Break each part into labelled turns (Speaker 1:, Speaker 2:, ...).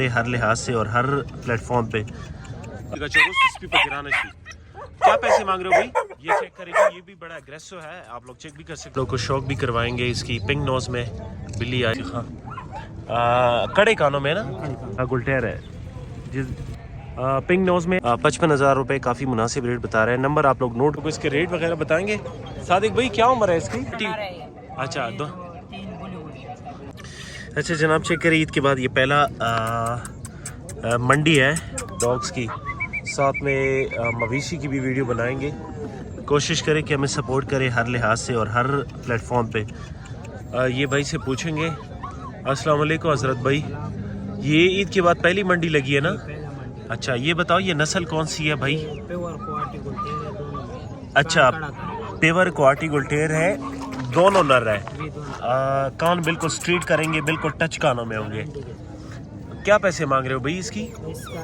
Speaker 1: हर लिहाज से और हर प्लेटफॉर्म पे क्या पैसे मांग रहे हो भाई? ये चेक करेंगे, ये भी बड़ा एग्रेसिव है, आप लोग चेक भी कर सकते हो। लोग को शौक भी करवाएंगे इसकी। पिंक नोज में बिल्ली आई, हाँ कड़े कानों में ना गुलटेर है जिस पिंक नोज में 55,000 रुपये काफ़ी मुनासिब रेट बता रहे हैं। नंबर आप लोग नोट को, इसके रेट वगैरह बताएंगे। सादिक भाई क्या उम्र है इसकी? अच्छा दो। अच्छा जनाब चेक करें, ईद के बाद ये पहला मंडी है डॉग्स की, साथ में मवेशी की भी वीडियो बनाएंगे। कोशिश करें कि हमें सपोर्ट करें हर लिहाज से और हर प्लेटफॉर्म पे। ये भाई से पूछेंगे। अस्सलाम वालेकुम हज़रत भाई, ये ईद के बाद पहली मंडी लगी है ना? अच्छा ये बताओ ये नस्ल कौन सी है भाई? अच्छा पेवर क्वालिटी गुलटेर है, दोनों नर है। कान बिल्कुल स्ट्रीट करेंगे, बिल्कुल टच कानों में होंगे। क्या पैसे मांग रहे हो भाई इसकी?
Speaker 2: इसका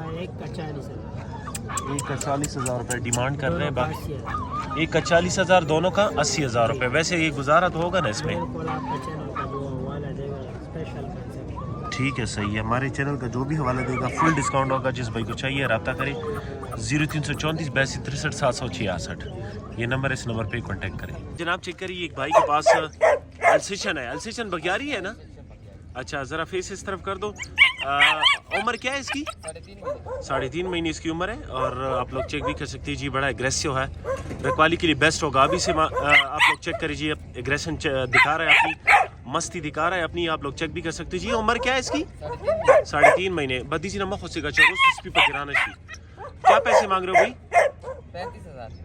Speaker 1: 1,40,000 रुपये डिमांड कर रहे हैं। बाकी 1,40,000, दोनों का 80,000 रुपये। वैसे ये गुजारा तो होगा ना इसमें? ठीक है सही है, हमारे चैनल का जो भी हवाला देगा फुल डिस्काउंट होगा। जिस भाई को चाहिए रब्ता करें 0334 82 63 766, ये नंबर है, इस नंबर पे कांटेक्ट करें। जनाब चेक करिए, एक भाई के पास अल्सेशन है। अल्सेशन बगियारी है ना? अच्छा ज़रा फेस इस तरफ कर दो। उम्र क्या है इसकी? 3.5 महीने इसकी उम्र है। और आप लोग चेक भी कर सकते हैं जी, बड़ा एग्रेसिव है, रखवाली के लिए बेस्ट होगा। अभी से आप लोग चेक करिए, एग्रेशन दिखा रहा है अपनी, मस्ती दिखा रहा है अपनी, आप लोग चेक भी कर सकते हैं जी। उम्र क्या है इसकी? 3.5 महीने। बदीजी नमक खुद क्या पैसे मांग रहे हो भाई?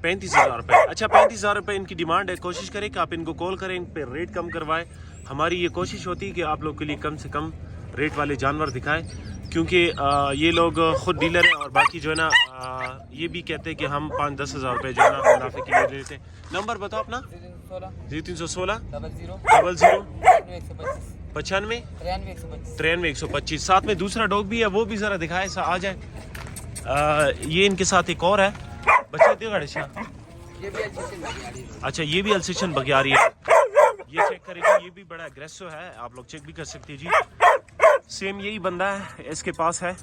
Speaker 1: 35,000 रुपये। अच्छा 35,000 रुपये इनकी डिमांड है। कोशिश करें कि आप इनको कॉल करें, इन पे रेट कम करवाएं। हमारी ये कोशिश होती है कि आप लोग के लिए कम से कम रेट वाले जानवर दिखाएं, क्योंकि ये लोग खुद डीलर हैं और बाकी जो है ना ये भी कहते हैं कि हम 5-10 हज़ार रुपये जो है ना मुनाफे के लिए लेते हैं। नंबर बताओ अपना। 0316 00 95 93 125। साथ में दूसरा डॉग भी है, वो भी ज़रा दिखाए, आ जाए। ये इनके साथ एक और है बच्चे दे गणेशा। अच्छा ये भी अल्सेशन बगियारी है, ये चेक करेंगे, ये भी बड़ा एग्रेसिव है, आप लोग चेक भी कर सकते हैं जी। सेम यही बंदा है इसके पास है,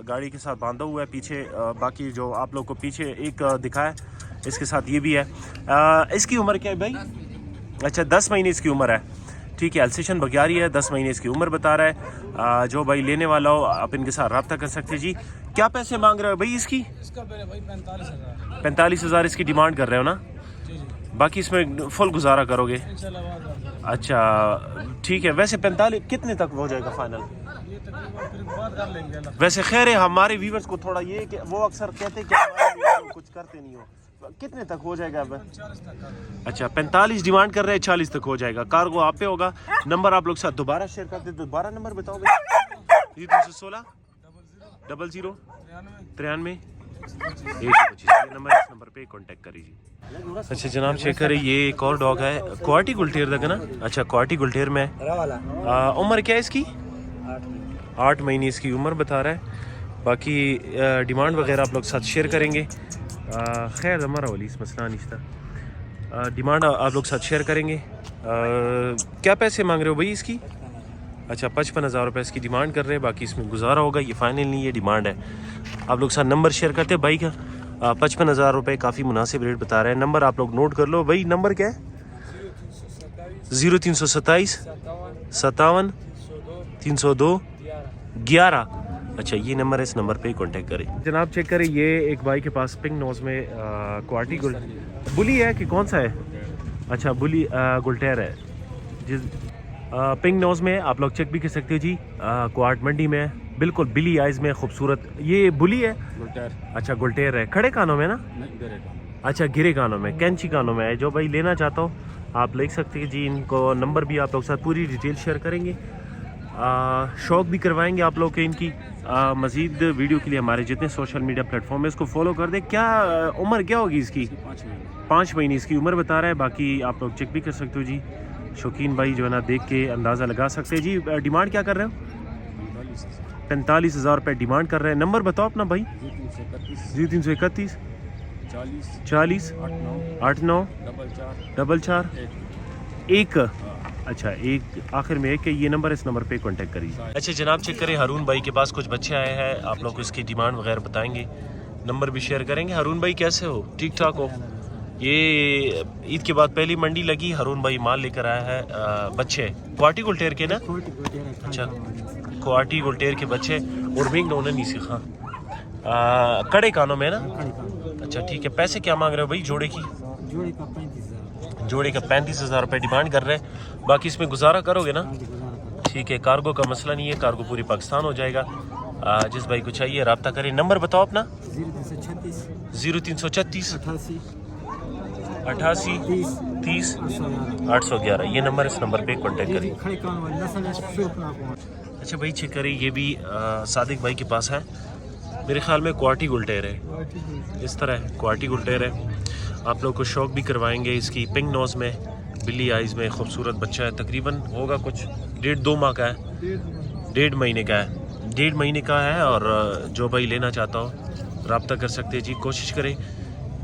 Speaker 1: गाड़ी के साथ बांधा हुआ है पीछे। बाकी जो आप लोग को पीछे एक दिखाया इसके साथ ये भी है। इसकी उम्र क्या है भाई? अच्छा 10 महीने इसकी उम्र है। ठीक है, अल्सेशन बगियारी है, 10 महीने इसकी उम्र बता रहा है। जो भाई लेने वाला हो आप इनके साथ रब्ता कर सकते हैं जी। क्या पैसे मांग रहे हो भाई इसकी?
Speaker 2: इसका भाई 45,000।
Speaker 1: 45,000 इसकी डिमांड कर रहे हो ना? बाकी इसमें फुल गुजारा करोगे? अच्छा ठीक है। वैसे 45 कितने तक हो जाएगा फाइनल? वैसे खैर है, हमारे व्यूवर्स को थोड़ा ये कि वो अक्सर कहते हैं कि हमारे कुछ करते नहीं हो, कितने तक हो जाएगा अब? अच्छा 45 डिमांड कर रहे हैं, 40 तक हो जाएगा। कार्गो आप पे होगा। नंबर आप लोग साथ दोबारा शेयर कर दे, दोबारा नंबर बताओगे? 316 00 93 125, ये नंबर, इस नंबर पे कांटेक्ट करिए। अच्छा जनाब चेक करें, ये एक और डॉग है, क्वालिटी गुलटेर तक है ना? अच्छा क्वालिटी गुलटेर में उम्र क्या है इसकी? 8 महीने इसकी उम्र बता रहा है। बाकी डिमांड वगैरह आप लोग साथ शेयर करेंगे। खैर हमारा वाली इस मसला निश्ता डिमांड आप लोग साथ शेयर करेंगे। क्या पैसे मांग रहे हो भाई इसकी? अच्छा 55,000 रुपये इसकी डिमांड कर रहे हैं। बाकी इसमें गुजारा होगा, ये फाइनल नहीं, ये डिमांड है। आप लोग साथ नंबर शेयर करते हैं भाई का। 55,000 रुपये काफ़ी मुनासिब रेट बता रहे हैं। नंबर आप लोग नोट कर लो भाई। नंबर क्या है? 0327 57 302 11। अच्छा ये नंबर है, इस नंबर पे कांटेक्ट करें। जनाब चेक करें, ये एक भाई के पास पिंक नोज में क्वालिटी बुली है कि कौन सा है? अच्छा बुली गुलटेर है जिस पिंक नोज में, आप लोग चेक भी कर सकते हो जी। क्वार्ट मंडी में बिल्कुल बिली आइज में खूबसूरत ये बुली है। गुलटेर। अच्छा गुलटेर है, खड़े कानों में ना? अच्छा गिरे कानों में, कैंची कानों में है। जो भाई लेना चाहता हो आप लिख सकते हैं जी। इनको नंबर भी आप लोग साथ पूरी डिटेल शेयर करेंगे, शौक भी करवाएंगे आप लोग के इनकी। मज़ीद वीडियो के लिए हमारे जितने सोशल मीडिया प्लेटफॉर्म है इसको फॉलो कर दे। क्या उम्र क्या होगी इसकी? 5 महीने इसकी उम्र बता रहा है। बाकी आप लोग चेक भी कर सकते हो जी। शौकीन भाई जो है ना देख के अंदाज़ा लगा सकते हैं जी। डिमांड क्या कर रहे हो? 45,000 रुपये डिमांड कर रहे हैं। नंबर बताओ अपना भाई। 0331 40 89 44 44 ایک اچھا ایک آخر میں ایک یہ نمبر اس نمبر پہ کانٹیکٹ کریے. اچھا جناب چیک کریں ہارون بھائی کے پاس کچھ بچے آئے ہیں, آپ لوگ کو اس کی ڈیمانڈ وغیرہ بتائیں گے, نمبر بھی شیئر کریں گے. ہارون بھائی کیسے ہو, ٹھیک ٹھاک ہو؟ یہ عید کے بعد پہلی منڈی لگی, ہارون بھائی مال لے کر آیا ہے. بچے کوارٹی گلٹیر کے نا, اچھا کوارٹی گلٹیر کے بچے اور بھی انہوں نے نہیں سیکھا, کڑے کانوں میں نا. اچھا ٹھیک ہے, پیسے کیا مانگ رہے ہو بھائی جوڑے کی؟ جوڑے کا 35,000 روپے ڈیمانڈ کر رہے ہیں, باقی اس میں گزارا کرو گے نا؟ ٹھیک ہے, کارگو کا مسئلہ نہیں ہے, کارگو پوری پاکستان ہو جائے گا. جس بھائی کو چاہیے رابطہ کریں. نمبر بتاؤ اپنا. 0336 88 30 811, یہ نمبر اس نمبر پہ کانٹیکٹ کریں. اچھا بھائی چیک کریں, یہ بھی صادق بھائی کے پاس ہے, میرے خیال میں کوارٹی گلٹیر ہے, اس طرح ہے کوارٹی گلٹیر ہے. آپ لوگ کو شوق بھی کروائیں گے اس کی. پنک نوز میں, بلی آئیز میں, خوبصورت بچہ ہے, تقریباً ہوگا کچھ 1.5-2 ماہ کا ہے, 1.5 مہینے کا ہے, 1.5 مہینے کا ہے. اور جو بھائی لینا چاہتا ہو رابطہ کر سکتے ہیں جی. کوشش کریں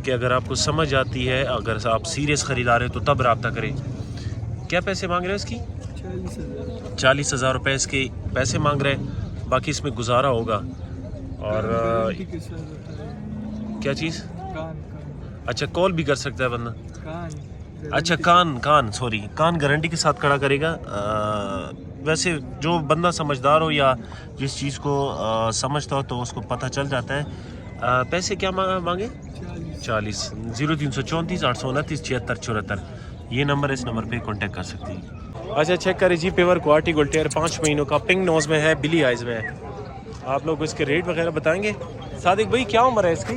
Speaker 1: کہ اگر آپ کو سمجھ آتی ہے, اگر آپ سیریس خریدار ہیں تو تب رابطہ کریں. کیا پیسے مانگ رہے ہیں اس کی؟ 40,000 روپے اس کے پیسے مانگ رہے ہیں, باقی اس میں گزارا ہوگا. اور کیا چیز؟ اچھا کال بھی کر سکتا ہے بندہ. اچھا کان سوری, کان گارنٹی کے ساتھ کھڑا کرے گا. ویسے جو بندہ سمجھدار ہو یا جس چیز کو سمجھتا ہو تو اس کو پتہ چل جاتا ہے. پیسے کیا مانگے؟ 40. 0334 829 76 74, یہ نمبر اس نمبر پہ کانٹیکٹ کر سکتے ہیں. اچھا چیک کریں جی, پیور کوارٹی گلٹیر 5 مہینوں کا, پنک نوز میں ہے, بلی آئیز میں ہے. آپ لوگ اس کے ریٹ وغیرہ بتائیں گے. صادق بھائی کیا عمر ہے اس کی؟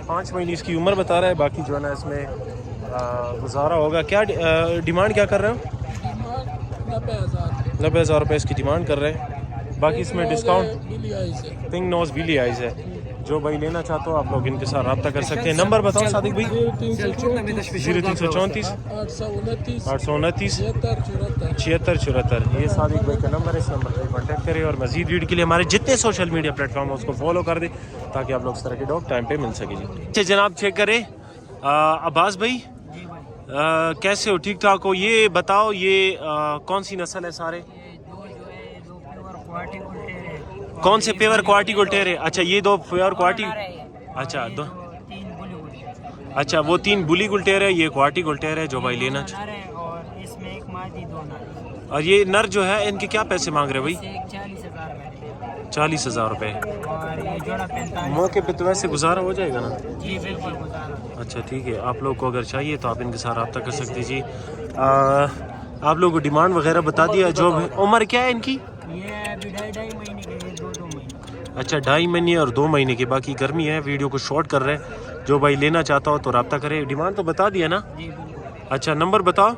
Speaker 1: 5 مہینے اس کی عمر بتا رہا ہے. باقی جو ہے نا اس میں گزارا ہوگا. کیا ڈیمانڈ کیا کر رہے ہو؟ 90,000 روپے اس کی ڈیمانڈ کر رہے ہیں. باقی اس میں ڈسکاؤنٹ. پنک نوز بلی آئیز ہے, جو بھائی لینا چاہتے ہو آپ لوگ ان کے ساتھ رابطہ کر سکتے ہیں. نمبر بتاؤ صادق بھائی. 0334 829 76 74, یہ صادق بھائی کا نمبر ہے, اس نمبر پہ کانٹیکٹ کریں. اور مزید ویڈیو کے لیے ہمارے جتنے سوشل میڈیا پلیٹ فارم ہیں اس کو فالو کر دیں تاکہ آپ لوگ اس طرح کے ڈاگ ٹائم پہ مل سکے جی. اچھا جناب چیک کریں. عباس بھائی کیسے ہو, ٹھیک ٹھاک ہو؟ یہ بتاؤ یہ کون سی نسل ہے سارے؟ کون سے پیور کوارٹی گلٹیر ہے؟ اچھا یہ 2 پیور کوارٹی, اچھا اچھا وہ 3 بلی گلٹیر ہے, یہ کوارٹی گلٹیر ہے جو بھائی لینا چاہتے. اور یہ نر جو ہے ان کے کیا پیسے مانگ رہے بھائی؟ 40,000 روپے. موقع پہ تو ویسے گزارا ہو جائے گا نا؟
Speaker 3: جی بالکل گزارا.
Speaker 1: اچھا ٹھیک ہے, آپ لوگ کو اگر چاہیے تو آپ ان کے ساتھ رابطہ کر سکتے جی. آپ لوگوں کو ڈیمانڈ وغیرہ بتا دیا. جو عمر کیا ہے ان کی؟
Speaker 3: یہ ابھی 2.5 مہینے کے, 2 مہینے.
Speaker 1: اچھا 2.5 مہینے اور 2 مہینے کے. باقی گرمی ہے, ویڈیو کو شارٹ کر رہے ہیں, جو بھائی لینا چاہتا ہو تو رابطہ کرے. ڈیمانڈ تو بتا دیا نا؟
Speaker 3: جی بالکل.
Speaker 1: اچھا نمبر بتاؤ.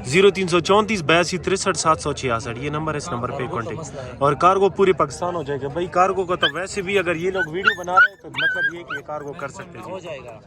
Speaker 1: 0334 82 63 766, یہ نمبر ہے, اس نمبر پہ کانٹیکٹ. اور کارگو پوری پاکستان ہو جائے گا بھائی. کارگو کا تو ویسے بھی اگر یہ لوگ ویڈیو بنا رہے ہیں تو مطلب یہ کہ یہ کارگو کر سکتے ہیں.
Speaker 2: ہو جائے گا.